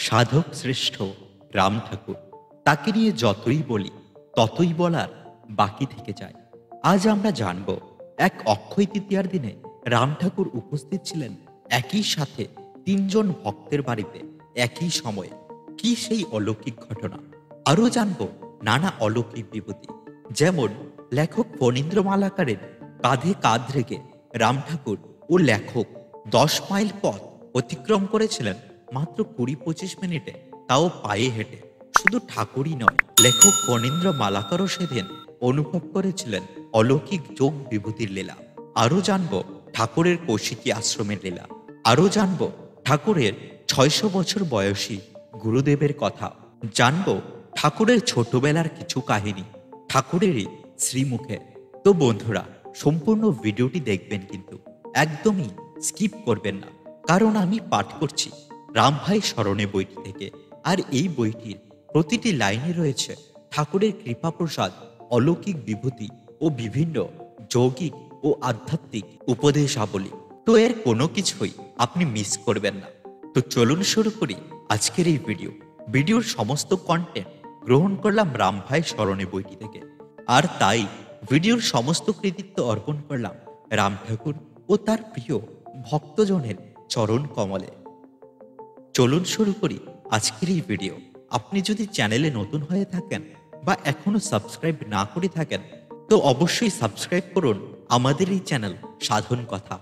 সাধক শ্রেষ্ঠ রাম ঠাকুর, তাকে নিয়ে যতই বলি ততই বলার বাকি থেকে যায়। আজ আমরা জানব এক অক্ষয় তৃতীয়ার দিনে রাম ঠাকুর উপস্থিত ছিলেন একই সাথে তিনজন ভক্তের বাড়িতে একই সময়ে। কি সেই অলৌকিক ঘটনা? আরও জানব নানা অলৌকিক বিভূতি, যেমন লেখক ফণীন্দ্র মালাকারের কাঁধে কাঁধ রেখে রাম ঠাকুর ও লেখক 10 মাইল পথ অতিক্রম করেছিলেন মাত্র 20-25 মিনিটে, তাও পায়ে হেঁটে। শুধু ঠাকুরই নয়, লেখক ফণীন্দ্র মালাকারও সেদিন অনুভব করেছিলেন অলৌকিক যোগ বিভূতির লীলা। আরও জানব ঠাকুরের কৌশিকী আশ্রমের লীলা। আরও জানব ঠাকুরের 600 বছর বয়সী গুরুদেবের কথা। জানব ঠাকুরের ছোটবেলার কিছু কাহিনী ঠাকুরেরই শ্রীমুখে। তো বন্ধুরা, সম্পূর্ণ ভিডিওটি দেখবেন, কিন্তু একদমই স্কিপ করবেন না, কারণ আমি পাঠ করছি রামভাই স্মরণে বইটি থেকে। আর এই বইটির প্রতিটি লাইনে রয়েছে ঠাকুরের কৃপা প্রসাদ, অলৌকিক বিভূতি ও বিভিন্ন যৌগিক ও আধ্যাত্মিক উপদেশাবলী। তো এর কোনো কিছুই আপনি মিস করবেন না। তো চলুন শুরু করি আজকের এই ভিডিওর সমস্ত কন্টেন্ট গ্রহণ করলাম রামভাই স্মরণে বইটি থেকে। আর তাই ভিডিওর সমস্ত কৃতিত্ব অর্পণ করলাম রাম ঠাকুর ও তার প্রিয় ভক্তজনের চরণ কমলে। চলুন শুরু করি আজকের এই ভিডিও। আপনি যদি চ্যানেলে নতুন হয়ে থাকেন বা এখনো সাবস্ক্রাইব না করে থাকেন, তো অবশ্যই সাবস্ক্রাইব করুন আমাদের এই চ্যানেল সাধন কথা।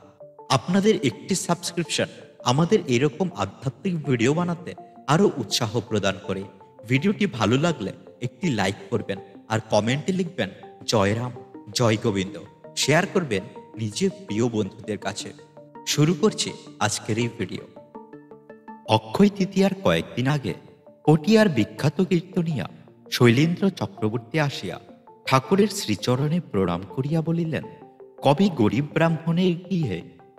আপনাদের একটি সাবস্ক্রিপশন আমাদের এরকম আধ্যাত্মিক ভিডিও বানাতে আরো উৎসাহ প্রদান করে। ভিডিওটি ভালো লাগলে একটি লাইক করবেন আর কমেন্টে লিখবেন জয় রাম, জয় গোবিন্দ। শেয়ার করবেন নিজের প্রিয় বন্ধুদের কাছে। শুরু করছি আজকের এই ভিডিও। অক্ষয় তৃতীয়ার কয়েকদিন আগে পটিয়ার বিখ্যাত কীর্তনিয়া শৈলেন্দ্র চক্রবর্তী আসিয়া ঠাকুরের শ্রীচরণে প্রণাম করিয়া বলিলেন, কবে গরিব ব্রাহ্মণের গৃহে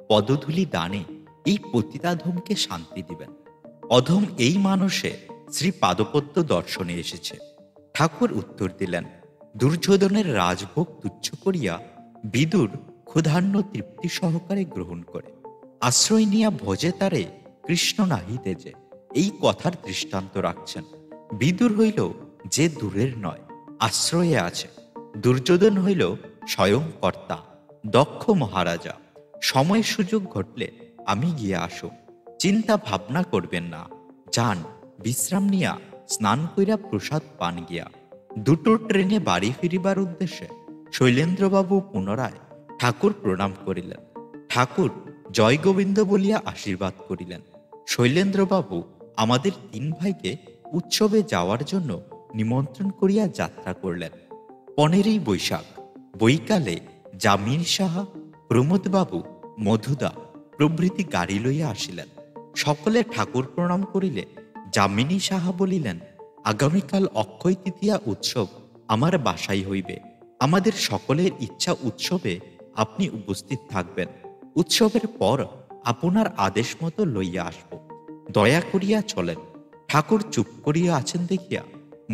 পদধূলি দানে এই পতিতাধমকে শান্তি দিবেন। অধম এই মানুষে শ্রী পাদপদ্ম দর্শনে এসেছে। ঠাকুর উত্তর দিলেন, দুর্যোধনের রাজভোগ তুচ্ছ করিয়া বিদুর ক্ষুধান্ন তৃপ্তি সহকারে গ্রহণ করে আশ্রয় নিয়া ভোজে তারে কৃষ্ণ নাহি তেজে। এই কথার দৃষ্টান্ত রাখছেন। বিদুর হইল যে দূরের নয়, আশ্রয়ে আছে। দুর্যোধন হইল স্বয়ং কর্তা, দক্ষ মহারাজা। সময় সুযোগ ঘটলে আমি গিয়ে আসো, চিন্তা ভাবনা করবেন না। যান, বিশ্রাম নিয়া স্নান কইরা প্রসাদ পান গিয়া। দুটো ট্রেনে বাড়ি ফিরিবার উদ্দেশ্যে শৈলেন্দ্রবাবু পুনরায় ঠাকুর প্রণাম করিলেন। ঠাকুর জয় গোবিন্দ বলিয়া আশীর্বাদ করিলেন। শৈলেন্দ্রবাবু আমাদের 3 ভাইকে উৎসবে যাওয়ার জন্য নিমন্ত্রণ করিয়া যাত্রা করলেন। 15ই বৈশাখ বৈকালে যামিনী সাহা, প্রমোদবাবু, মধুদা প্রভৃতি গাড়ি লইয়া আসিলেন। সকলে ঠাকুর প্রণাম করিলে যামিনী সাহা বলিলেন, আগামীকাল অক্ষয় তৃতীয়া উৎসব আমার বাসায় হইবে। আমাদের সকলের ইচ্ছা উৎসবে আপনি উপস্থিত থাকবেন। উৎসবের পর আপনার আদেশ মতো লইয়া আসব, দয়া করিয়া চলেন। ঠাকুর চুপ করিয়া আছেন দেখিয়া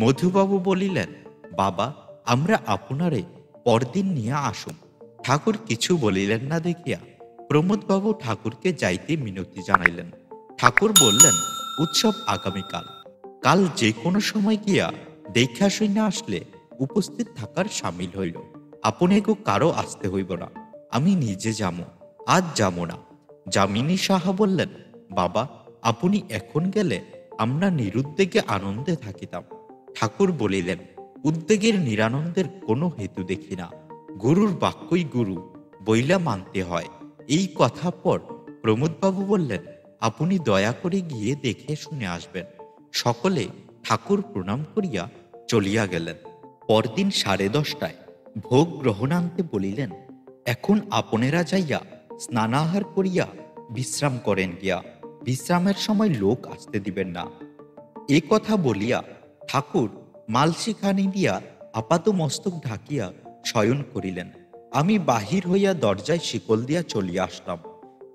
মধুবাবু বলিলেন, বাবা, আমরা আপনারে পরদিন নিয়ে আসুন। ঠাকুর কিছু বলিলেন না দেখিয়া প্রমোদবাবু ঠাকুরকে যাইতে মিনতি জানাইলেন। ঠাকুর বললেন, উৎসব আগামীকাল, কাল যে কোনো সময় গিয়া দেখা শুনে আসলে উপস্থিত থাকার সামিল হইল। আপনাকে কারো আসতে হইব না, আমি নিজে যাবো, আজ যাবো না। যামিনী সাহা বললেন, বাবা, আপনি এখন গেলে আমরা নিরুদ্বেগে আনন্দে থাকিতাম। ঠাকুর বলিলেন, উদ্বেগের নিরানন্দের কোনো হেতু দেখি না। গুরুর বাক্যই গুরু বইলা মানতে হয়। এই কথা পর প্রমোদবাবু বললেন, আপনি দয়া করে গিয়ে দেখে শুনে আসবেন। সকলে ঠাকুর প্রণাম করিয়া চলিয়া গেলেন। পরদিন 10:30টায় ভোগ গ্রহণান্তে বলিলেন, এখন আপনারা যাইয়া স্নানাহার করিয়া বিশ্রাম করেন গিয়া। বিশ্রামের সময় লোক আসতে দিবেন না। এ কথা বলিয়া ঠাকুর মালসিখানি দিয়া আপাত মস্তক ঢাকিয়া শয়ন করিলেন। আমি বাহির হইয়া দরজায় শিকল দিয়া চলিয়া আসলাম।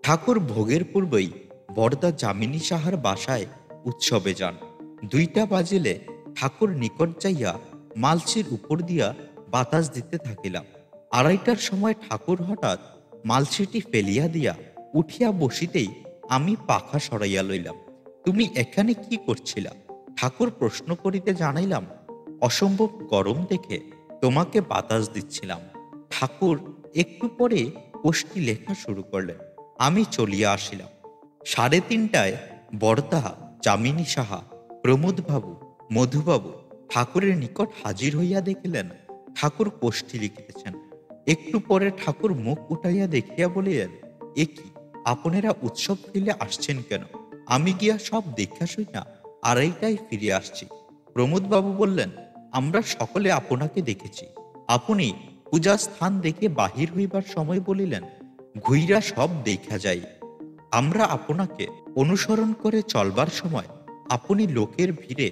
ঠাকুর ভোগের পূর্বেই বরদা যামিনী সাহার বাসায় উৎসবে যান। 2টা বাজিলে ঠাকুর নিকট যাইয়া মালসির উপর দিয়া বাতাস দিতে থাকিলাম। 2:30টার সময় ঠাকুর হঠাৎ মালসিটি ফেলিয়া দিয়া উঠিয়া বসিতেই আমি পাখা সরাইয়া লইলাম। তুমি এখানে কি করছিলা? ঠাকুর প্রশ্ন করিতে জানাইলাম, অসম্ভব গরম দেখে তোমাকে বাতাস দিচ্ছিলাম। ঠাকুর একটু পরে কোষ্ঠী লেখা শুরু করলেন। আমি চলিয়া আসিলাম। 3:30টায় বরদা, যামিনী সাহা, প্রমোদবাবু, মধুবাবু ঠাকুরের নিকট হাজির হইয়া দেখিলেন ঠাকুর কোষ্ঠী লিখিতেছেন। একটু পরে ঠাকুর মুখ উঠাইয়া দেখিয়া বলিলেন, এ কি, আপনারা উৎসব ফিরে আসছেন কেন? আমি গিয়া সব দেখা শুইনা 2:30টায় ফিরে আসছি। প্রমোদবাবু বললেন, আমরা সকলে আপনাকে দেখেছি। আপনি পূজা স্থান দেখে বাহির হইবার সময় বলিলেন, ঘুইরা সব দেখা যাই। আমরা আপনাকে অনুসরণ করে চলবার সময় আপনি লোকের ভিড়ে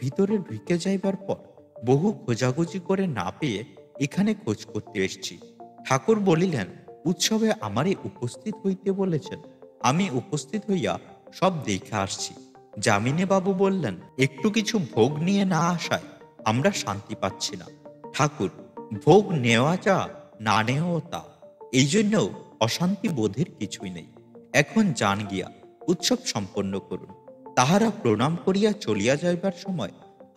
ভিতরে ঢুকে যাইবার পর বহু খোঁজাখুঁজি করে না পেয়ে এখানে খোঁজ করতে এসছি। ঠাকুর বলিলেন, উৎসবে আমারে উপস্থিত হইতে বলেছেন, আমি উপস্থিত হইয়া সব দেখে আসছি। যামিনী বাবু বললেন, একটু কিছু ভোগ নিয়ে না আসায় আমরা শান্তি পাচ্ছি না। ঠাকুর, ভোগ নেওয়া যা, না নেওয়াও তা, এই জন্য অশান্তি বোধের কিছুই নেই। এখন যান গিয়া উৎসব সম্পন্ন করুন। তাহারা প্রণাম করিয়া চলিয়া যাইবার সময়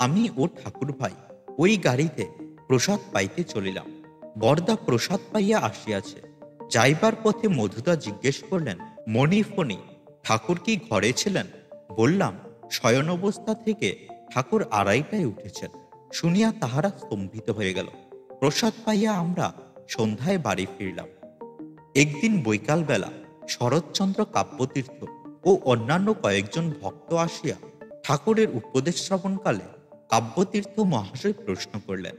আমি ও ঠাকুর ভাই ওই গাড়িতে প্রসাদ পাইতে চলিলাম। বরদা প্রসাদ পাইয়া আসিয়াছে। যাইবার পথে মধুদা জিজ্ঞেস করলেন, মণি ফণি ঠাকুর কি ঘরে ছিলেন? বললাম, শয়ন অবস্থা থেকে ঠাকুর 2:30টায় উঠেছেন। শুনিয়া তাহারা স্তম্ভিত হয়ে গেল। প্রসাদ পাইয়া আমরা সন্ধ্যায় বাড়ি ফিরলাম। একদিন বৈকালবেলা শরৎচন্দ্র কাব্যতীর্থ ও অন্যান্য কয়েকজন ভক্ত আসিয়া ঠাকুরের উপদেশ শ্রবণকালে কাব্যতীর্থ মহাশয় প্রশ্ন করলেন,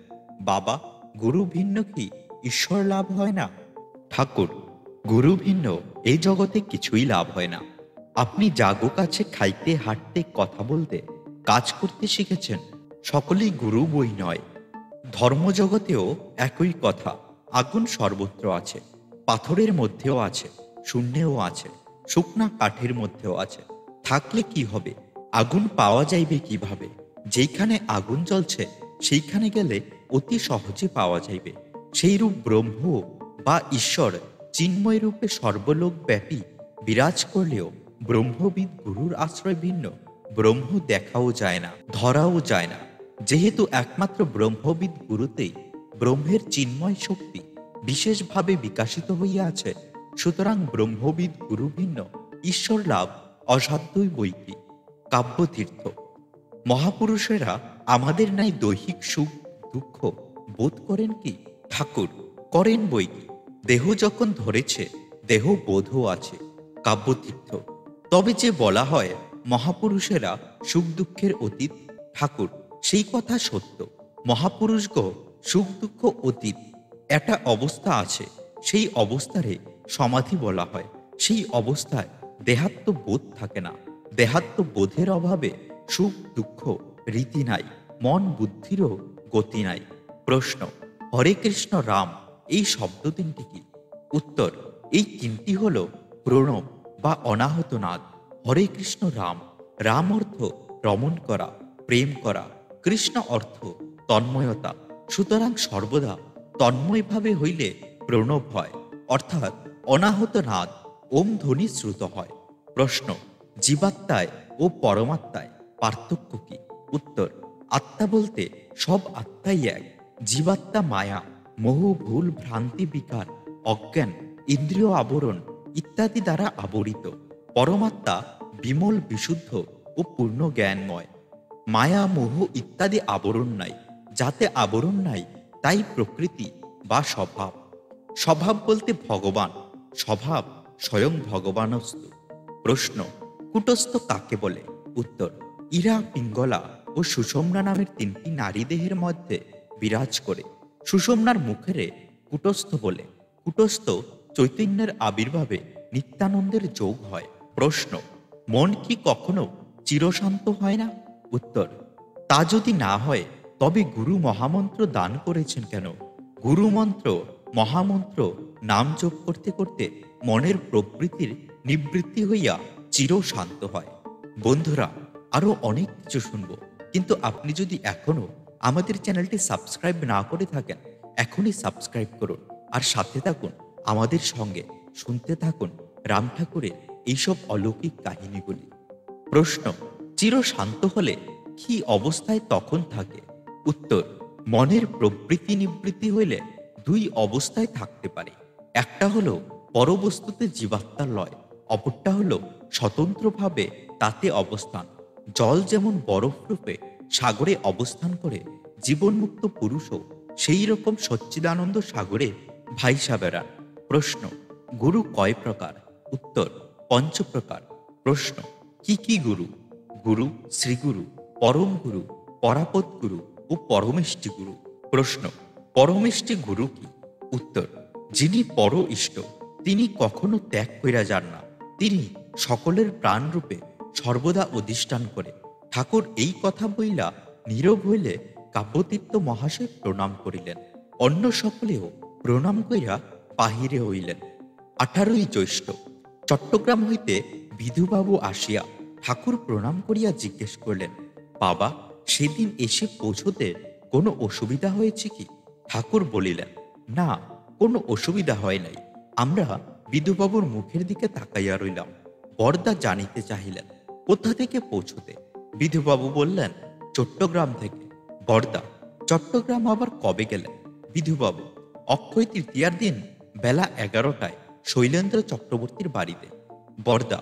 বাবা, গুরু ভিন্ন কি ঈশ্বর লাভ হয় না? ঠাকুর, গুরু ভিন্ন এই জগতে কিছুই লাভ হয় না। আপনি যাগো কাছে খাইতে, হাঁটতে, কথা বলতে, কাজ করতে শিখেছেন, সকলেই গুরু বই নয়। ধর্মজগতেও একই কথা। আগুন সর্বত্র আছে, পাথরের মধ্যেও আছে, শূন্যেও আছে, শুকনা কাঠের মধ্যেও আছে। থাকলে কি হবে? আগুন পাওয়া যাইবে কিভাবে? যেইখানে আগুন জ্বলছে সেইখানে গেলে অতি সহজে পাওয়া যাইবে। সেইরূপ ব্রহ্ম বা ঈশ্বর চিন্ময় রূপে সর্বলোক ব্যাপী বিরাজ করলেও ব্রহ্মবিদ গুরুর আশ্রয় ভিন্ন ব্রহ্ম দেখাও যায় না, ধরাও যায় না। যেহেতু একমাত্র ব্রহ্মবিদ গুরুতেই ব্রহ্মের চিন্ময় শক্তি বিশেষভাবে বিকাশিত হইয়া আছে, সুতরাং ব্রহ্মবিদ গুরু ভিন্ন ঈশ্বর লাভ অসাধ্যই বৈকি। কাব্যতীর্থ, মহাপুরুষেরা আমাদের ন্যায় দৈহিক সুখ দুঃখ বোধ করেন কি? ঠাকুর, করেন বৈকি। দেহ যখন ধরেছে দেহ বোধও আছে। কাব্যতীর্থ, তবে যে বলা হয় মহাপুরুষেরা সুখ দুঃখের অতীত। ঠাকুর, সেই কথা সত্য। মহাপুরুষগো সুখ দুঃখ অতীত একটা অবস্থা আছে, সেই অবস্থারে সমাধি বলা হয়। সেই অবস্থায় দেহাত্ম বোধ থাকে না। দেহাত্ম বোধের অভাবে সুখ দুঃখ রীতি নাই, মন বুদ্ধিরও গতি নাই। প্রশ্ন, হরে কৃষ্ণ রাম এই শব্দ তিনটি কি? উত্তর, এই তিনটি হল প্রণব বা অনাহত নাদ। হরে কৃষ্ণ রাম, রাম অর্থ রমণ করা, প্রেম করা, কৃষ্ণ অর্থ তন্ময়তা। সুতরাং সর্বদা তন্ময়ভাবে হইলে প্রণব হয়, অর্থাৎ অনাহত নাদ ওম ধ্বনি শ্রুত হয়। প্রশ্ন, জীবাত্মায় ও পরমাত্মায় পার্থক্য কি? উত্তর, আত্মা বলতে সব আত্মাই এক। জীবাত্মা মায়া, মোহ, ভুল, ভ্রান্তি, বিকার, অজ্ঞান, ইন্দ্রিয় আবরণ ইত্যাদি দ্বারা আবরিত। পরমাত্মা বিমল, বিশুদ্ধ ও পূর্ণ জ্ঞানময়। মায়া, মোহ ইত্যাদি আবরণ নাই। যাতে আবরণ নাই তাই প্রকৃতি বা স্বভাব। স্বভাব বলতে ভগবান, স্বভাব স্বয়ং ভগবানস্তু। প্রশ্ন, কুটস্থ কাকে বলে? উত্তর, ইরা, পিঙ্গলা ও সুষুম্না নামের তিনটি নারী দেহের মধ্যে বিরাজ করে। সুষুম্নার মুখেরে কুটস্থ বলে। কুটস্থ চৈতন্যের আবির্ভাবে নিত্যানন্দের যোগ হয়। প্রশ্ন, মন কি কখনো চিরশান্ত হয় না? উত্তর, তা যদি না হয় তবে গুরু মহামন্ত্র দান করেছেন কেন? গুরু মন্ত্র, মহামন্ত্র নাম জপ করতে করতে মনের প্রবৃত্তির নিবৃত্তি হইয়া চিরশান্ত হয়। বন্ধুরা, আরো অনেক কিছু শুনবো, কিন্তু আপনি যদি এখনো আমাদের চ্যানেলটি সাবস্ক্রাইব না করে থাকেন, এখনই সাবস্ক্রাইব করুন আর সাথে থাকুন আমাদের সঙ্গে। শুনতে থাকুন রাম ঠাকুরের এইসব অলৌকিক কাহিনীগুলি। প্রশ্ন, চির শান্ত হলে কি অবস্থায় তখন থাকে? উত্তর, মনের প্রবৃত্তি নিবৃত্তি হইলে দুই অবস্থায় থাকতে পারে। একটা হলো পরবস্তুতে জীবাত্মার লয়, অপরটা হলো স্বতন্ত্রভাবে তাতে অবস্থান। জল যেমন বরফ রূপে সাগরে অবস্থান করে জীবনমুক্ত পুরুষও সেই রকম সচ্চিদানন্দ সাগরে ভাইসা বেড়ান। প্রশ্ন, গুরু কয় প্রকার? উত্তর, পঞ্চপ্রকার। প্রশ্ন, কি কি গুরু? গুরু শ্রীগুরু, পরম গুরু, পরাপত গুরু ও পরমেষ্টি গুরু। প্রশ্ন, পরমেষ্টি গুরু কি? উত্তর, যিনি পর ইষ্ট, তিনি কখনো ত্যাগ কইরা যান না, তিনি সকলের প্রাণরূপে সর্বদা অধিষ্ঠান করে। ঠাকুর এই কথা বইলা নীরব হইলে কাব্যতীর্থ মহাশয় প্রণাম করিলেন। অন্য সকলেও প্রণাম কইরা বাহিরে হইলেন। 18ই জ্যৈষ্ঠ চট্টগ্রাম হইতে বিধুবাবু আসিয়া ঠাকুর প্রণাম করিয়া জিজ্ঞেস করলেন, বাবা, সেদিন এসে পৌঁছতে কোনো অসুবিধা হয়েছে কি? ঠাকুর বলিলেন, না, কোনো অসুবিধা হয় নাই। আমরা বিধুবাবুর মুখের দিকে তাকাইয়া রইলাম। বরদা জানিতে চাহিলেন, কোথা থেকে পৌঁছতে? বিধুবাবু বললেন, চট্টগ্রাম থেকে। বরদা, চট্টগ্রাম আবার কবে গেলেন? বিধুবাবু, অক্ষয় তৃতীয়ার দিন বেলা 11টায় শৈলেন্দ্র চক্রবর্তীর বাড়িতে। বরদা,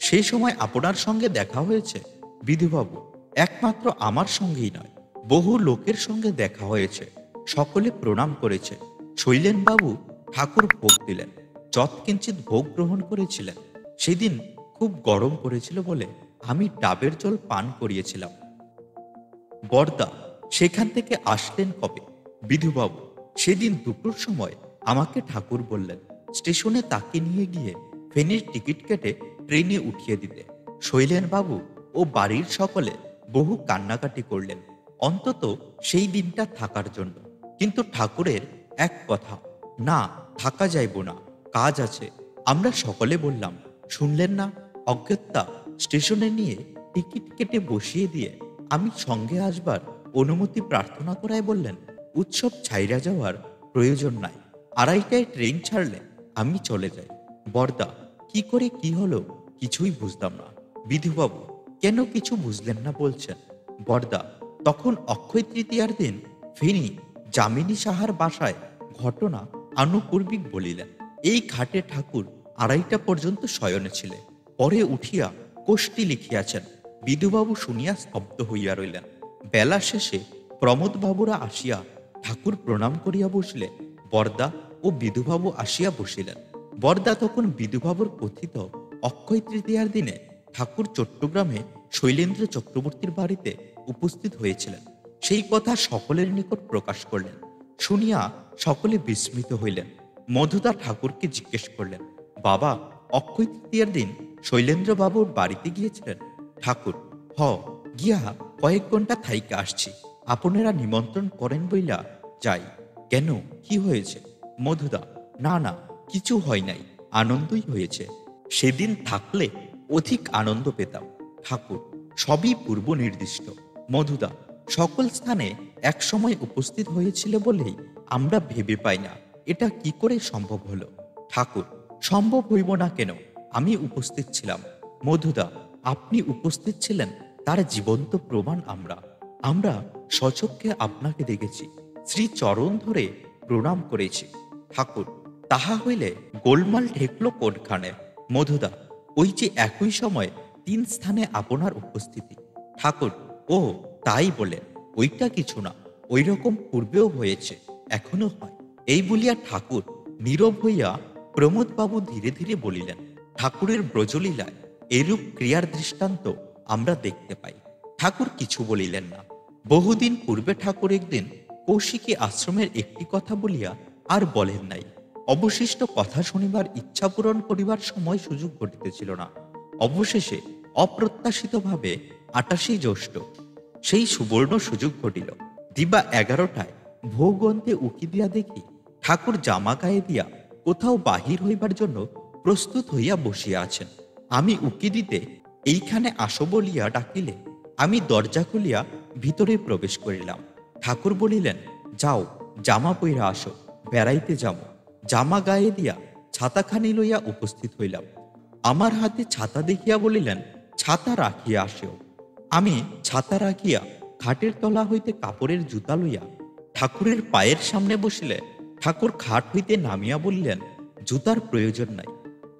সেই সময় আপনার সঙ্গে দেখা হয়েছে? বিধুবাবু, একমাত্র আমার সঙ্গেই নয়, বহু লোকের সঙ্গে দেখা হয়েছে। সকলে প্রণাম করেছে। শৈলেনবাবু ঠাকুর ভোগ দিলেন, যৎকিঞ্চিৎ ভোগ গ্রহণ করেছিলেন। সেদিন খুব গরম পড়েছিল বলে আমি ডাবের জল পান করিয়েছিলাম। বরদা, সেখান থেকে আসলেন কবে? বিধুবাবু, সেদিন দুপুর সময় আমাকে ঠাকুর বললেন স্টেশনে তাকে নিয়ে গিয়ে ফেনীর টিকিট কেটে ট্রেনে উঠিয়ে দিতে। শৈলেনবাবু ও বাড়ির সকলে বহু কান্নাকাটি করলেন, অন্তত সেই দিনটা থাকার জন্য। কিন্তু ঠাকুরের এক কথা, না, থাকা যাইব না, কাজ আছে। আমরা সকলে বললাম, শুনলেন না? অগত্যা স্টেশনে নিয়ে টিকিট কেটে বসিয়ে দিয়ে আমি সঙ্গে আসবার অনুমতি প্রার্থনা করায় বললেন, উৎসব ছাইরা যাওয়ার প্রয়োজন নাই, 2:30টায় ট্রেন ছাড়লে আমি চলে যাই। বরদা, কি করে কি হলো কিছুই বুঝতাম না। বিধুবাবু, কেন কিছু বুঝলেন না বলছেন? বরদা, তখন অক্ষয় তৃতীয়ার দিন ফেনী যামিনী সাহার বাসায় ঘটনা আনুপূর্বিক বলিলেন। এই ঘাটে ঠাকুর 2:30টা পর্যন্ত শয়নে ছিলেন, পরে উঠিয়া কোষ্ঠী লিখিয়াছেন। বিধুবাবু শুনিয়া স্তব্ধ হইয়া রইলেন। বেলা শেষে প্রমোদবাবুরা আসিয়া ঠাকুর প্রণাম করিয়া বসলে বরদা ও বিধুবাবু আসিয়া বসিলেন। বরদা তখন বিধুবাবুর কথিত অক্ষয় তৃতীয়ার দিনে ঠাকুর চট্টগ্রামে শৈলেন্দ্র চক্রবর্তীর বাড়িতে উপস্থিত হয়েছিলেন সেই কথা সকলের নিকট প্রকাশ করলেন। শুনিয়া সকলে বিস্মিত হইলেন। মধুদা ঠাকুরকে জিজ্ঞেস করলেন, বাবা, অক্ষয় তৃতীয়ার দিন শৈলেন্দ্রবাবুর বাড়িতে গিয়েছিলেন? ঠাকুর, হ, গিয়া কয়েক ঘন্টা থাইকা আসছি। আপনারা নিমন্ত্রণ করেন বইলা যাই। কেন, কি হয়েছে? মধুদা, না না, কিছু হয় নাই, আনন্দই হয়েছে। সেদিন থাকলে অধিক আনন্দ পেতাম। ঠাকুর, সবই পূর্ব নির্দিষ্ট। মধুদা, সকল স্থানে এক সময় উপস্থিত হয়েছিল বলেই আমরা ভেবে পাই না এটা কি করে সম্ভব হলো। ঠাকুর, সম্ভব হইব না কেন, আমি উপস্থিত ছিলাম। মধুদা, আপনি উপস্থিত ছিলেন তার জীবন্ত প্রমাণ আমরা। আমরা সচক্ষে আপনাকে দেখেছি, শ্রীচরণ ধরে প্রণাম করেছি। ঠাকুর, তাহা হইলে গোলমাল ঠেকল কোনখানে? মধুদা, ওই যে একই সময় 3 স্থানে আপনার উপস্থিতি। ঠাকুর, ও তাই বলেন, ওইটা কিছু না, ওই রকম পূর্বেও হয়েছে, এখনো হয়। এই বলিয়া ঠাকুর নীরব হইয়া প্রমোদবাবু ধীরে ধীরে বলিলেন, ঠাকুরের ব্রজলীলায় এরূপ ক্রিয়ার দৃষ্টান্ত আমরা দেখতে পাই। ঠাকুর কিছু বলিলেন না। বহুদিন পূর্বে ঠাকুর একদিন কৌশিকী আশ্রমের একটি কথা বলিয়া আর বলেন নাই। অবশিষ্ট কথা শুনিবার ইচ্ছা পূরণ করিবার সময় সুযোগ ঘটিতেছিল না। অবশেষে অপ্রত্যাশিতভাবে 28 জ্যৈষ্ঠ সেই সুবর্ণ সুযোগ ঘটিল। দিবা 11টায় ভোগ অন্তে উকি দিয়া দেখি ঠাকুর জামা গায়ে দিয়া কোথাও বাহির হইবার জন্য প্রস্তুত হইয়া বসিয়া আছেন। আমি উকি দিতে এইখানে আসো বলিয়া ডাকিলে আমি দরজা খুলিয়া ভিতরে প্রবেশ করিলাম। ঠাকুর বলিলেন, যাও, জামা পইরা আসো, বেড়াইতে যাও। জামা গায়ে দিয়া ছাতাখানি লইয়া উপস্থিত হইলাম। আমার হাতে ছাতা দেখিয়া বলিলেন, ছাতা রাখিয়া আসেও। আমি ছাতা রাখিয়া খাটের তলা হইতে কাপড়ের জুতা লইয়া ঠাকুরের পায়ের সামনে বসিলে ঠাকুর খাট হইতে নামিয়া বলিলেন, জুতার প্রয়োজন নাই,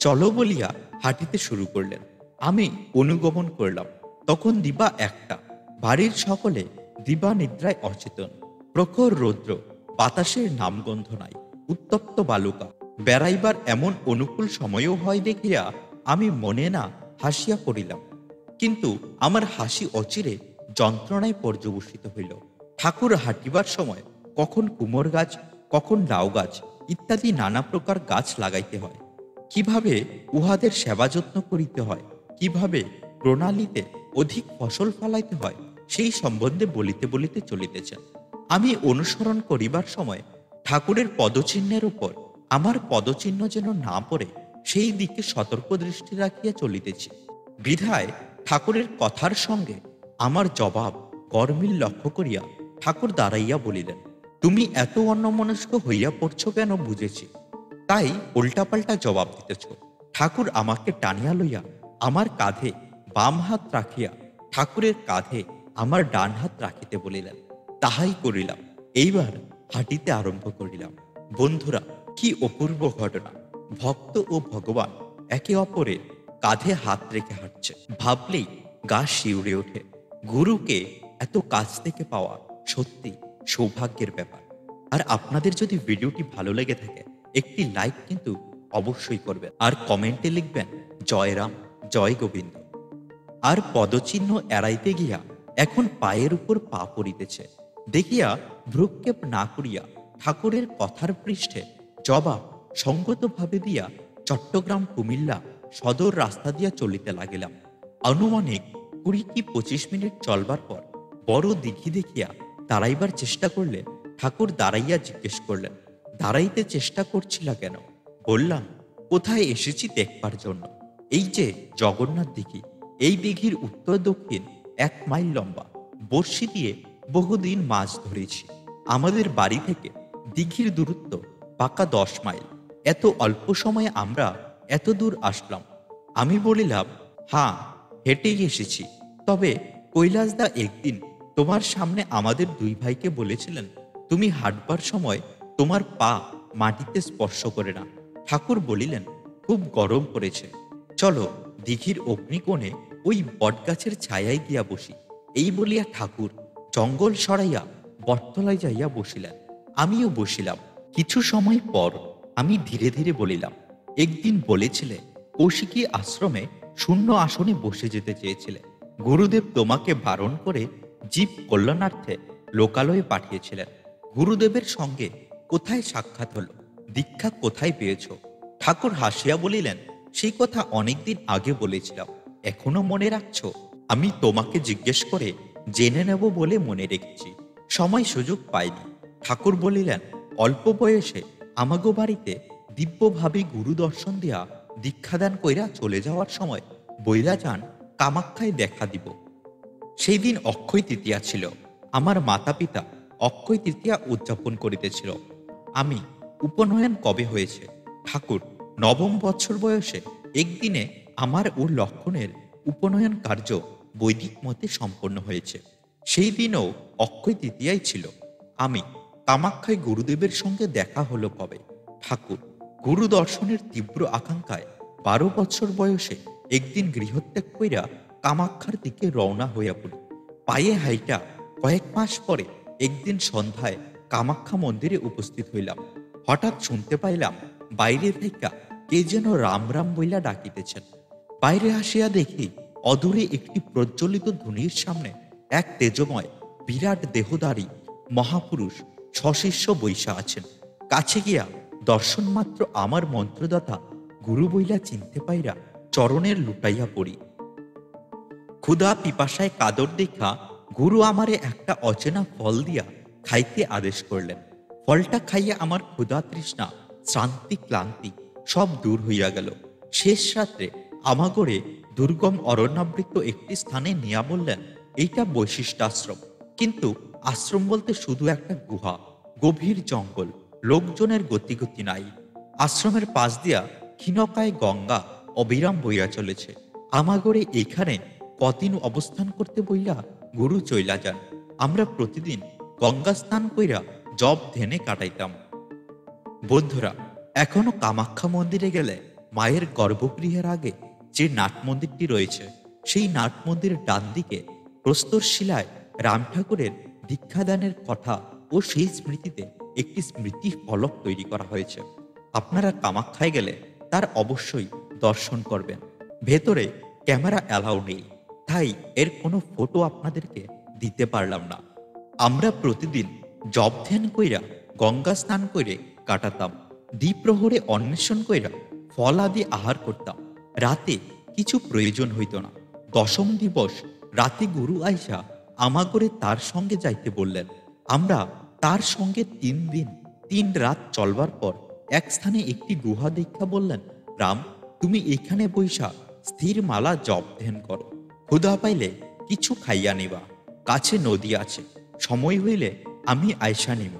চলো বলিয়া হাঁটিতে শুরু করলেন। আমি অনুগমন করলাম। তখন দিবা একটা। বাড়ির সকলে দিবা নিদ্রায় অচেতন। প্রখর রৌদ্র, বাতাসের নামগন্ধ নাই, উত্তপ্ত বালুকা। বেড়াইবার এমন অনুকূল সময়ও হয় দেখিয়া আমি মনে না হাসিয়া পড়িলাম, কিন্তু আমার হাসি অচিরে যন্ত্রণায় পর্যবসিত হইল। ঠাকুর হাঁটিবার সময় কখন কুমোর গাছ, কখন লাউ গাছ ইত্যাদি নানা প্রকার গাছ লাগাইতে হয়, কিভাবে উহাদের সেবা যত্ন করিতে হয়, কিভাবে প্রণালীতে অধিক ফসল ফলাইতে হয়, সেই সম্বন্ধে বলিতে বলিতে চলিতেছেন। আমি অনুসরণ করিবার সময় ঠাকুরের পদচিহ্নের উপর আমার পদচিহ্ন যেন না পড়ে সেই দিকে সতর্ক দৃষ্টি রাখিয়া চলিতেছি। বিধায় ঠাকুরের কথার সঙ্গে আমার জবাব গরমিল লক্ষ্য করিয়া ঠাকুর দাঁড়াইয়া বলিলেন, তুমি এত অন্যমনস্ক হইয়া পড়ছ কেন বুঝেছি, তাই উল্টাপাল্টা জবাব দিতেছ। ঠাকুর আমাকে টানিয়া লইয়া আমার কাঁধে বাম হাত রাখিয়া ঠাকুরের কাঁধে আমার ডান হাত রাখিতে বলিলেন। তাহাই করিলাম। এইবার হাঁটিতে আরম্ভ করিলাম। বন্ধুরা, কি অপূর্ব ঘটনা! ভক্ত ও ভগবান একে অপরের কাঁধে হাত রেখে হাঁটছে, ভাবলেই গা শিউরে ওঠে। গুরুকে এত কাছ থেকে পাওয়া সত্যি সৌভাগ্যের ব্যাপার। আর আপনাদের যদি ভিডিওটি ভালো লেগে থাকে একটি লাইক কিন্তু অবশ্যই করবেন, আর কমেন্টে লিখবেন জয় রাম, জয় গোবিন্দ। আর পদচিহ্ন এড়াইতে গিয়া এখন পায়ের উপর পা পড়িতেছে দেখিয়া ভ্রুক্ষেপ না করিয়া ঠাকুরের কথার পৃষ্ঠে জবাব সঙ্গতভাবে দিয়া চট্টগ্রাম কুমিল্লা সদর রাস্তা দিয়া চলিতে লাগিলাম। আনুমানিক ২০ কি ২৫ মিনিট চলবার পর বড় দিঘি দেখিয়া দাঁড়াইবার চেষ্টা করলে ঠাকুর দাঁড়াইয়া জিজ্ঞেস করলেন, দাঁড়াইতে চেষ্টা করছিলা কেন? বললাম, কোথায় এসেছি দেখবার জন্য। এই যে জগন্নাথ দিঘি, এই দিঘির উত্তর দক্ষিণ ১ মাইল লম্বা। বড়শি দিয়ে বহুদিন মাছ ধরেছি। আমাদের বাড়ি থেকে দিঘির দূরত্ব পাকা ১০ মাইল। এত অল্প সময়ে আমরা এত দূর আসলাম। আমি বলিলাম, হ্যাঁ, হেঁটেই এসেছি। তবে কৈলাসদা একদিন তোমার সামনে আমাদের ২ ভাইকে বলেছিলেন, তুমি হাঁটবার সময় তোমার পা মাটিতে স্পর্শ করে না। ঠাকুর বলিলেন, খুব গরম পড়েছে, চলো দিঘির অগ্নিকোণে ওই বটগাছের ছায়ায় গিয়া বসি। এই বলিয়া ঠাকুর জঙ্গল সরাইয়া বটতলায় যাইয়া বসিলেন। আমিও বসিলাম। কিছু সময় পর আমি ধীরে ধীরে বলিলাম, একদিন বলেছিলে কৌশিকী আশ্রমে শূন্য আসনে বসে যেতে চেয়েছিলে। গুরুদেব তোমাকে বারণ করে জীব কল্যাণার্থে লোকালয়ে পাঠিয়েছিলেন। গুরুদেবের সঙ্গে কোথায় সাক্ষাৎ হলো? দীক্ষা কোথায় পেয়েছ? ঠাকুর হাসিয়া বলিলেন, সেই কথা অনেকদিন আগে বলেছিলাম, এখনো মনে রাখছ? আমি তোমাকে জিজ্ঞেস করে জেনে নেব বলে মনে রেখেছি, সময় সুযোগ পাইনি। ঠাকুর বলিলেন, অল্প বয়সে আমাগো বাড়িতে দিব্যভাবে গুরু দর্শন দিয়া দীক্ষাদান কইরা চলে যাওয়ার সময় বইলা যান কামাখ্যায় দেখা দিব। সেই দিন অক্ষয় তৃতীয়া ছিল। আমার মাতা পিতা অক্ষয় তৃতীয়া উদযাপন করিতেছিল। আমি উপনয়ন কবে হয়েছে? ঠাকুর, নবম বৎসর বয়সে একদিনে আমার ও লক্ষণের উপনয়ন কার্য বৈদিক মতে সম্পন্ন হয়েছে। সেই দিনও অক্ষয় তৃতীয়াই ছিল। আমি কামাখ্যায় গুরুদেবের সঙ্গে দেখা হলো কবে? ঠাকুর, গুরু দর্শনের তীব্র আকাঙ্ক্ষায় ১২ বৎসর বয়সে একদিন গৃহত্যাগ কইরা কামাখ্যার দিকে রওনা হইয়া পড়ি। পায়ে হাইটা কয়েক মাস পরে একদিন সন্ধ্যায় কামাখ্যা মন্দিরে উপস্থিত হইলাম। হঠাৎ শুনতে পাইলাম বাইরে থেকে কে যেন রাম রাম বইলা ডাকিতেছেন। বাইরে আসিয়া দেখি অদূরে একটি প্রজ্বলিত ধুনির সামনে এক তেজময় বিরাট দেহধারী মহাপুরুষ সশিষ্য বৈশা আছেন। কাছে গিয়া দর্শন মাত্র আমার মন্ত্রদাতা গুরু বইলা চিনতে পাইরা চরণের লুটাইয়া পড়ি। ক্ষুধা পিপাসায় কাদর দেখা গুরু আমারে একটা অচেনা ফল দিয়া খাইতে আদেশ করলেন। ফলটা খাইয়া আমার ক্ষুধা তৃষ্ণা শ্রান্তি ক্লান্তি সব দূর হইয়া গেল। শেষ রাত্রে আমাগরে দুর্গম অরণ্যাবৃত একটি স্থানে নিয়া বললেন, এইটা বৈশিষ্ট্যাশ্রম। কিন্তু আশ্রম বলতে শুধু একটা গুহা, গভীর জঙ্গল, লোকজনের গতিগতি নাই। আশ্রমের পাশ দিয়া ক্ষীণকায় গঙ্গা অবিরাম বইয়া চলেছে। আমাগরে এইখানে কদিন অবস্থান করতে বইলা গুরু চইলা যান। আমরা প্রতিদিন গঙ্গা স্নান কইরা জব ধ্যানে কাটাইতাম। বন্ধুরা, এখনো কামাখ্যা মন্দিরে গেলে মায়ের গর্ভগৃহের আগে যে নাট মন্দিরটি রয়েছে, সেই নাট মন্দিরের ডান দিকে প্রস্তর শিলায় রাম ঠাকুরের দীক্ষাদানের কথা ও সেই স্মৃতিতে একটি স্মৃতি ফলক তৈরি করা হয়েছে। আপনারা কামাখ্যায় গেলে তার অবশ্যই দর্শন করবেন। ভেতরে ক্যামেরা অ্যালাউ নেই, তাই এর কোনো ফটো আপনাদেরকে দিতে পারলাম না। আমরা প্রতিদিন জব ধ্যান কইরা গঙ্গা স্নান কইরে কাটাতাম। দ্বিপ্রহরে অন্বেষণ কইরা ফল আদি আহার করতাম। রাতে কিছু প্রয়োজন হইত না। দশম দিবস রাতে গুরু আইসা আমাগরে তার সঙ্গে যাইতে বললেন। আমরা তার সঙ্গে 3 দিন 3 রাত চলবার পর এক স্থানে একটি গুহা দীক্ষা বললেন, রাম, তুমি এখানে বৈশা স্থির মালা জপ ধ্যান করো। ক্ষুধা পাইলে কিছু খাইয়া নিবা, কাছে নদী আছে, সময় হইলে আমি আয়সা নিব।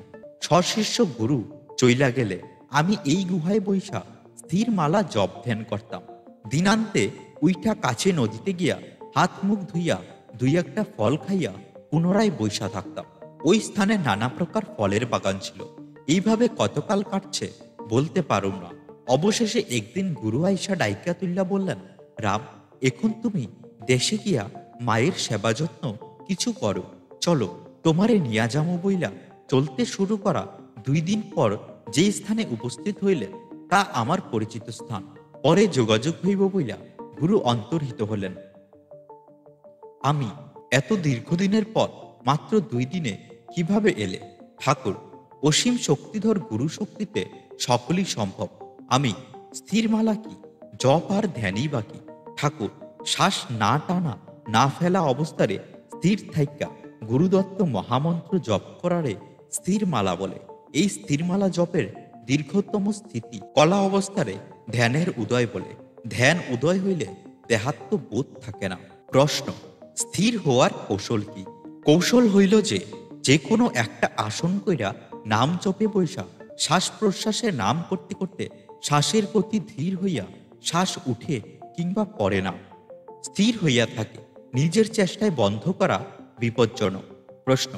সশিষ্য গুরু চইলা গেলে আমি এই গুহায় বৈশা স্থির মালা জপ ধ্যান করতাম। দিনান্তে উইঠা কাছে নদীতে গিয়া হাত মুখ ধুইয়া 2-1টা ফল খাইয়া পুনরায় বৈশা থাকতাম। ওই স্থানে নানা প্রকার ফলের বাগান ছিল। এইভাবে কতকাল কাটছে বলতে পারুম না। অবশেষে একদিন গুরু আইসা ডাইকা তুল্লা বললেন, রাম, এখন তুমি দেশে গিয়া মায়ের সেবা যত্ন কিছু করো, চলো তোমারে নিয়া যামো বইলা চলতে শুরু করা 2 দিন পর যে স্থানে উপস্থিত হইলেন তা আমার পরিচিত স্থান। পরে যোগাযোগ হইব বইলা গুরু অন্তর্হিত হলেন। আমি এত দীর্ঘদিনের পর মাত্র 2 দিনে কিভাবে এলে? ঠাকুর, অসীম শক্তিধর গুরু শক্তিতে সকলই সম্ভব। আমি স্থিরমালা কি, জপ আর ধ্যানই বাকি। ঠাকুর, শ্বাস না টানা না ফেলা অবস্থারে স্থির থাইকা গুরুদত্ত মহামন্ত্র জপ করারে স্থিরমালা বলে। এই স্থিরমালা জপের দীর্ঘতম স্থিতি কলা অবস্থারে ধ্যানের উদয় বলে। ধ্যান উদয় হইলে দেহাত্ম বোধ থাকে না। প্রশ্ন, স্থির হওয়ার কৌশল কি? কৌশল হইল যে কোনো একটা আসন কইরা নাম জপে বৈশা শ্বাস প্রশ্বাসের নাম করতে করতে শ্বাসের গতি ধীর হইয়া শ্বাস উঠে কিংবা পড়ে না, স্থির হইয়া থাকে। নিজের চেষ্টায় বন্ধ করা বিপজ্জনক। প্রশ্ন,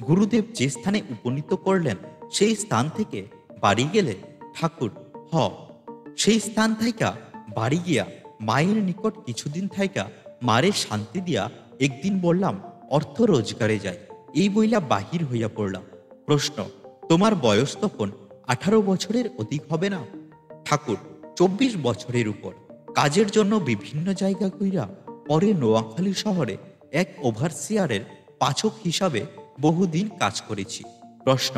গুরুদেব যে স্থানে উপনীত করলেন সেই স্থান থেকে বাড়ি গেলে? ঠাকুর, সেই স্থান থাইকা বাড়ি গিয়া মায়ের নিকট কিছুদিন থাইকা মারে শান্তি দিয়া একদিন বললাম অর্থ রোজগারে যাই। এই বইলা বাহির হইয়া পড়লাম। প্রশ্ন, তোমার বয়স তখন 18 বছরের অধিক হবে না? ঠাকুর, 24 বছরের উপর। কাজের জন্য বিভিন্ন জায়গা কইরা পরে নোয়াখালী শহরে এক ওভারসিয়ারের পাচক হিসাবে বহুদিন কাজ করেছি। প্রশ্ন,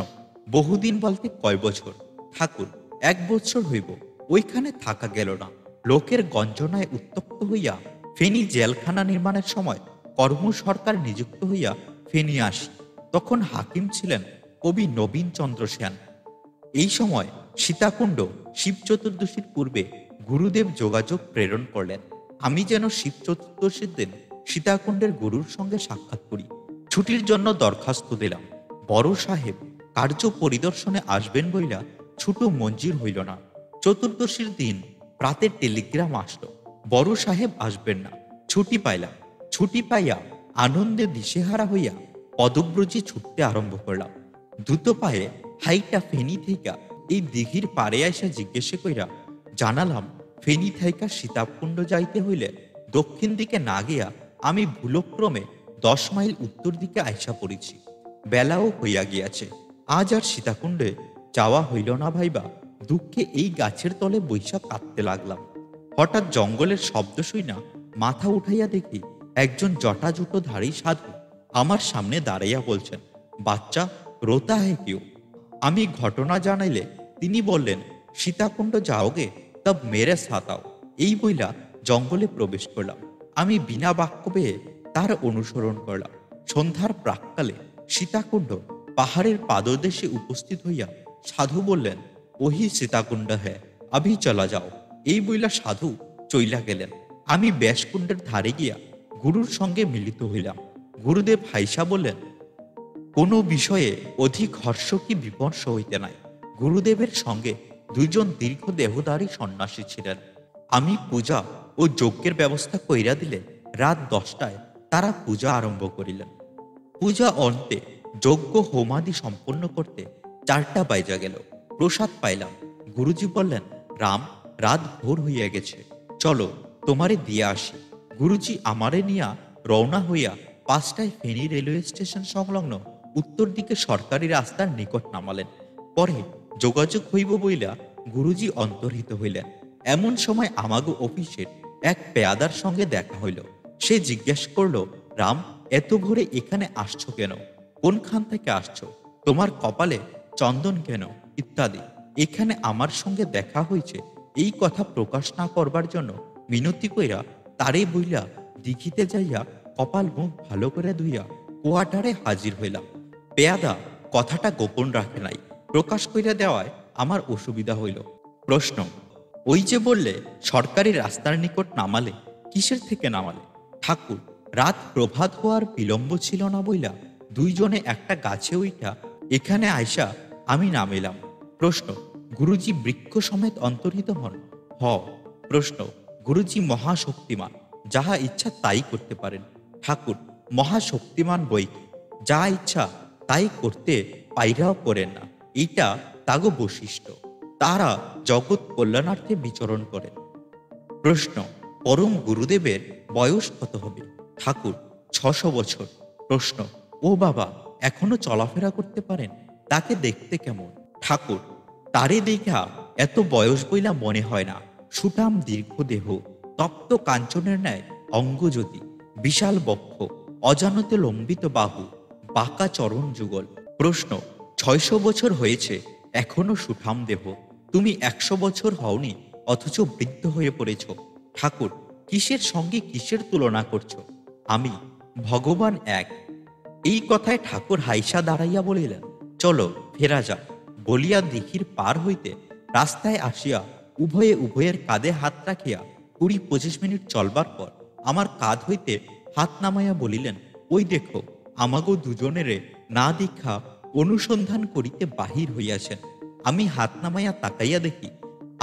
বহুদিন বলতে কয় বছর? ঠাকুর, 1 বছর হইব। ওইখানে থাকা গেল না। লোকের গঞ্জনায় উত্তপ্ত হইয়া ফেনী জেলখানা নির্মাণের সময় কর্ম সরকার নিযুক্ত হইয়া ফেনী আসি। তখন হাকিম ছিলেন কবি নবীন চন্দ্র সেন। এই সময় সীতাকুণ্ড শিব চতুর্দশীর পূর্বে গুরুদেব যোগাযোগ প্রেরণ করলেন আমি যেন শিব চতুর্দশীর দিন সীতাকুণ্ডের গুরুর সঙ্গে সাক্ষাৎ করি। ছুটির জন্য দরখাস্ত দিলাম। বড় সাহেব কার্য পরিদর্শনে আসবেন বইলা ছুটো মঞ্জুর হইল না। চতুর্দশীর দিন প্রাতে টেলিগ্রাম আসলো, বড় সাহেব আসবেন না। ছুটি পাইলাম। ছুটি পাইয়া আনন্দে দিশেহারা হইয়া পদব্রজে ছুটতে আরম্ভ করলাম। দ্রুত পায়ে হাইটা ফেনী থেইকা এই দিঘির পারে আইসা জিজ্ঞেস কইরা জানালাম ফেনী থাইকা সীতাকুণ্ড যাইতে হইলে দক্ষিণ দিকে না গিয়া আমি ভুলক্রমে 10 মাইল উত্তর দিকে আইসা পড়েছি। বেলাও হইয়া গিয়াছে, আজ আর সীতাকুণ্ডে যাওয়া হইল না ভাইবা দুঃখে এই গাছের তলে বৈশা কাঁদতে লাগলাম। হঠাৎ জঙ্গলের শব্দ শুইনা মাথা উঠাইয়া দেখি একজন জটাজুটোধারী সাধু আমার সামনে দাঁড়াইয়া বলছেন, বাচ্চা রোতা হে কেউ? আমি ঘটনা জানাইলে তিনি বললেন, সীতাকুণ্ড যাওগে তব মেরে সাতাও। এই বইলা জঙ্গলে প্রবেশ করলাম। আমি বিনা বাক্য পেয়ে তার অনুসরণ করলাম। সন্ধ্যার প্রাক্কালে সীতাকুণ্ড পাহাড়ের পাদদেশে উপস্থিত হইয়া সাধু বললেন, ওহি সীতাকুণ্ড হ্যাঁ, আভি চলা যাও। এই বইলা সাধু চইলা গেলেন। আমি ব্যাসকুণ্ডের ধারে গিয়া গুরুর সঙ্গে মিলিত হইলাম। গুরুদেব হাইসা বললেন, কোনো বিষয়ে অধিক হর্ষ কি বিমর্ষ হইতে নাই। গুরুদেবের সঙ্গে 2 জন দীর্ঘ দেহধারী সন্ন্যাসী ছিলেন। আমি পূজা ও ও যজ্ঞের ব্যবস্থা কইরা দিলে রাত 10টায় তারা পূজা আরম্ভ করিলেন। পূজা অন্তে যজ্ঞ হোমাদি সম্পন্ন করতে 4টা বাইজা গেল। প্রসাদ পাইলাম। গুরুজি বললেন, রাম, রাত ভোর হইয়া গেছে, চলো তোমারে দিয়ে আসি। গুরুজি আমারে নিয়া রওনা হইয়া 5টায় ফেনী রেলওয়ে স্টেশন সংলগ্ন উত্তর দিকে সরকারি রাস্তার নিকট নামালেন। পরে যোগাযোগ হইব বইলা গুরুজি অন্তর্হিত হইলেন। এমন সময় আমাগো অফিসের এক পেয়াদার সঙ্গে দেখা হইল। সে জিজ্ঞেস করল, রাম, এত ভোরে এখানে আসছো কেন? কোনখান থেকে আসছো? তোমার কপালে চন্দন কেন? ইত্যাদি। এখানে আমার সঙ্গে দেখা হয়েছে এই কথা প্রকাশ না করবার জন্য মিনতি কইরা তারে বইলা দিঘিতে যাইয়া কপাল মুখ ভালো করে ধুইয়া কোয়ার্টারে হাজির হইলাম। পেয়াদা কথাটা গোপন রাখে নাই, প্রকাশ কইরা দেওয়ায় আমার অসুবিধা হইল। প্রশ্ন, ওই যে বললে সরকারি রাস্তার নিকট নামালে, কিসের থেকে নামালে? ঠাকুর, রাত প্রভাত হওয়ার বিলম্ব ছিল না বইলা দুইজনে একটা গাছে উইঠা এখানে আইসা আমি নামিলাম। প্রশ্ন, গুরুজি বৃক্ষ সমেত অন্তর্হিত হন? হ। প্রশ্ন, গুরুজি মহাশক্তিমান, যাহা ইচ্ছা তাই করতে পারেন? ঠাকুর, মহাশক্তিমান বৈকি, যা ইচ্ছা তাই করতে পাইরাও করেন না, এইটা তাগো বৈশিষ্ট্য। তারা জগৎ কল্যাণার্থে বিচরণ করেন। প্রশ্ন, পরম গুরুদেবের বয়স কত হবে? ঠাকুর, 600 বছর। প্রশ্ন, ও বাবা, এখনো চলাফেরা করতে পারেন? তাকে দেখতে কেমন? ঠাকুর, তারে দেখা এত বয়স বইলা মনে হয় না। সুঠাম দীর্ঘ দেহ, তপ্ত কাঞ্চনের ন্যায় অঙ্গজ্যোতি, বিশাল বক্ষ, অজানতে লম্বিত বাহু, বাঁকা চরণ যুগল। প্রশ্ন, 600 বছর হয়েছে, এখনো সুঠাম দেহ। তুমি 100 বছর হওনি, অথচ বৃদ্ধ হয়ে পড়েছ। ঠাকুর, কিসের সঙ্গে কিসের তুলনা করছো? আমি, ভগবান এক। এই কথায় ঠাকুর হাইসা দাঁড়াইয়া বলিলেন, চলো ফেরা যাক। বলিয়া দিঘির পার হইতে রাস্তায় আসিয়া উভয়ে উভয়ের কাঁধে হাত রাখিয়া 20-25 মিনিট চলবার পর আমার কাঁধ হইতে হাত নামাইয়া বলিলেন, ওই দেখো, আমাগো দুজনেরে না দীক্ষা অনুসন্ধান করিতে বাহির হইয়াছেন। আমি হাত নামাইয়া তাকাইয়া দেখি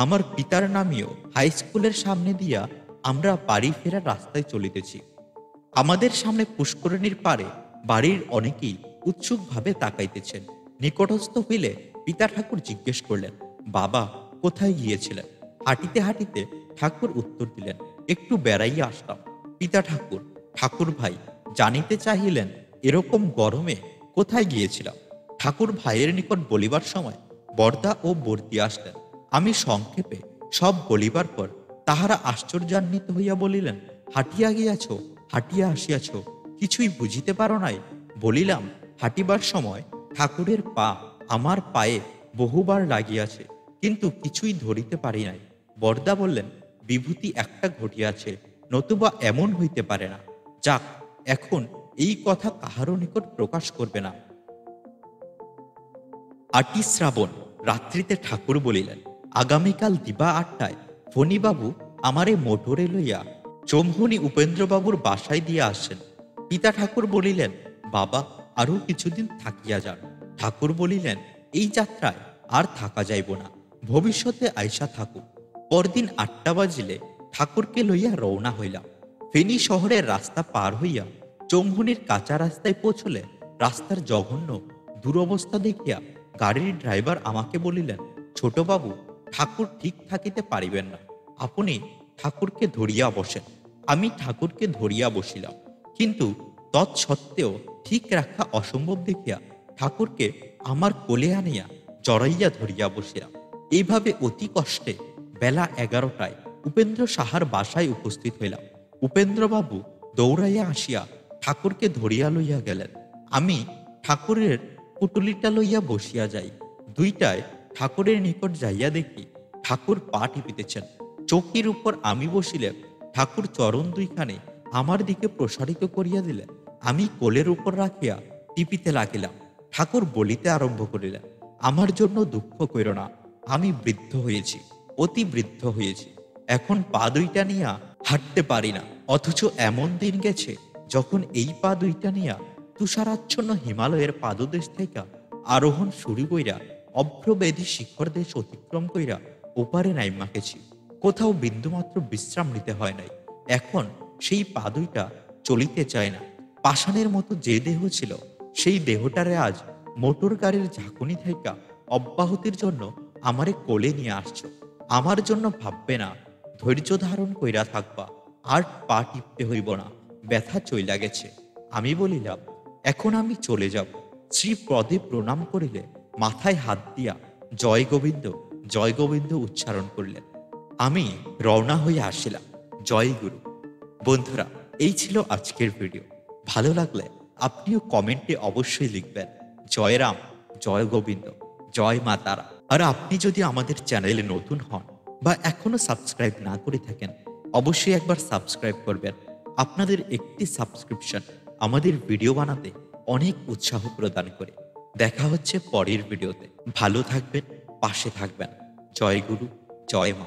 আমার পিতার নামীয় হাই স্কুলের সামনে দিয়া আমরা বাড়ি ফেরার রাস্তায় চলিতেছি। আমাদের সামনে পুষ্করিণীর পারে বাড়ির অনেকেই উৎসুকভাবে তাকাইতেছেন। নিকটস্থ হইলে পিতা ঠাকুর জিজ্ঞেস করলেন, বাবা, কোথায় গিয়েছিলেন? হাঁটিতে হাঁটিতে ঠাকুর উত্তর দিলেন, একটু বেড়াইয়া আসলাম। পিতা ঠাকুর, ঠাকুর ভাই জানিতে চাহিলেন, এরকম গরমে কোথায় গিয়েছিলাম? ঠাকুর ভাইয়ের নিকট বলিবার সময় বর্দা ও বর্দি আসলেন। আমি সংক্ষেপে সব বলিবার পর তাহারা আশ্চর্যান্বিত হইয়া বলিলেন, হাঁটিয়া গিয়াছ, হাঁটিয়া আসিয়াছ, কিছুই বুঝিতে পারো নাই? বলিলাম, হাঁটিবার সময় ঠাকুরের পা আমার পায়ে বহুবার লাগিয়াছে, কিন্তু কিছুই ধরিতে পারি নাই। বর্দা বললেন, বিভূতি একটা ঘটিয়াছে, নতুবা এমন হইতে পারে না। যাক, এখন এই কথা কাহারও নিকট প্রকাশ করবে না। 8ই শ্রাবণ রাত্রিতে ঠাকুর বলিলেন, আগামীকাল দিবা 8টায় ফণিবাবু আমারে মোটরে লইয়া চম্ভনী উপেন্দ্রবাবুর বাসায় দিয়ে আসেন। পিতা ঠাকুর বলিলেন, বাবা, আরো কিছুদিন থাকিয়া যান। ঠাকুর বলিলেন, এই যাত্রায় আর থাকা যাইব না, ভবিষ্যতে আইসা থাকুক। পরদিন 8টা বাজিলে ঠাকুরকে লইয়া রওনা হইলাম। ফেনী শহরের রাস্তা পার হইয়া চম্ভনীর কাঁচা রাস্তায় পৌঁছলে রাস্তার জঘন্য দুরবস্থা দেখিয়া গাড়ির ড্রাইভার আমাকে বলিলেন, ছোটবাবু, ঠাকুর ঠিক থাকিতে পারিবেন না, আপনি ঠাকুরকে ধরিয়া বসেন। আমি ঠাকুরকে ধরিয়া বসিলাম, কিন্তু তৎসত্ত্বেও ঠিক রাখা অসম্ভব দেখিয়া ঠাকুরকে আমার কোলে আনিয়া জড়াইয়া ধরিয়া বসিলাম। এইভাবে অতি কষ্টে বেলা 11টায় উপেন্দ্র সাহার বাসায় উপস্থিত হইলাম। উপেন্দ্রবাবু দৌড়াইয়া আসিয়া ঠাকুরকে ধরিয়া লইয়া গেলেন। আমি ঠাকুরের পুটুলিটা লইয়া বসিয়া যাই। 2টায় ঠাকুরের নিকট যাইয়া দেখি ঠাকুর পা টিপিতেছেন। চৌকির উপর আমি বসিলে ঠাকুর চরণ 2খানি আমার দিকে প্রসারিত করিয়া দিলেন। আমি কোলের উপর রাখিয়া টিপিতে লাগিলাম। ঠাকুর বলিতে আরম্ভ করিলেন, আমার জন্য দুঃখ কইর না, আমি বৃদ্ধ হয়েছি, অতি বৃদ্ধ হয়েছি। এখন পা 2টা নিয়া হাঁটতে পারি না, অথচ এমন দিন গেছে যখন এই পা 2টা নিয়া তুষারাচ্ছন্ন হিমালয়ের পাদদেশ থেকে আরোহণ শুরু কইরা অভ্রবেদী শিখর দেশ অতিক্রম কইরা ওপারে নাইমাকেছি। কোথাও বিন্দুমাত্র বিশ্রাম নিতে হয় নাই। এখন সেই পা দুইটা চলিতে চায় না। পাষাণের মতো যে দেহ ছিল, সেই দেহটারে আজ মোটর গাড়ির ঝাঁকুনি থাইকা অব্যাহতির জন্য আমারে কোলে নিয়ে আসছো। আমার জন্য ভাববে না, ধৈর্য ধারণ কইরা থাকবা, আর পা টিপতে হইব না, ব্যথা চইলা গেছে। আমি বলিলাম, এখন আমি চলে যাব। শ্রীপদে প্রণাম করিলে মাথায় হাত দিয়া জয় গোবিন্দ উচ্চারণ করলেন। আমি রওনা হয়ে আসিলাম। জয় গুরু। বন্ধুরা, এই ছিল আজকের ভিডিও। ভালো লাগলে আপনিও কমেন্টে অবশ্যই লিখবেন জয় রাম, জয় গোবিন্দ, জয় মা তারা। আর আপনি যদি আমাদের চ্যানেলে নতুন হন বা এখনো সাবস্ক্রাইব না করে থাকেন, অবশ্যই একবার সাবস্ক্রাইব করবেন। আপনাদের একটি সাবস্ক্রিপশন আমাদের ভিডিও বানাতে অনেক উৎসাহ প্রদান করে। দেখা হচ্ছে পরের ভিডিওতে। ভালো থাকবেন, পাশে থাকবেন। জয় গুরু, জয় মা।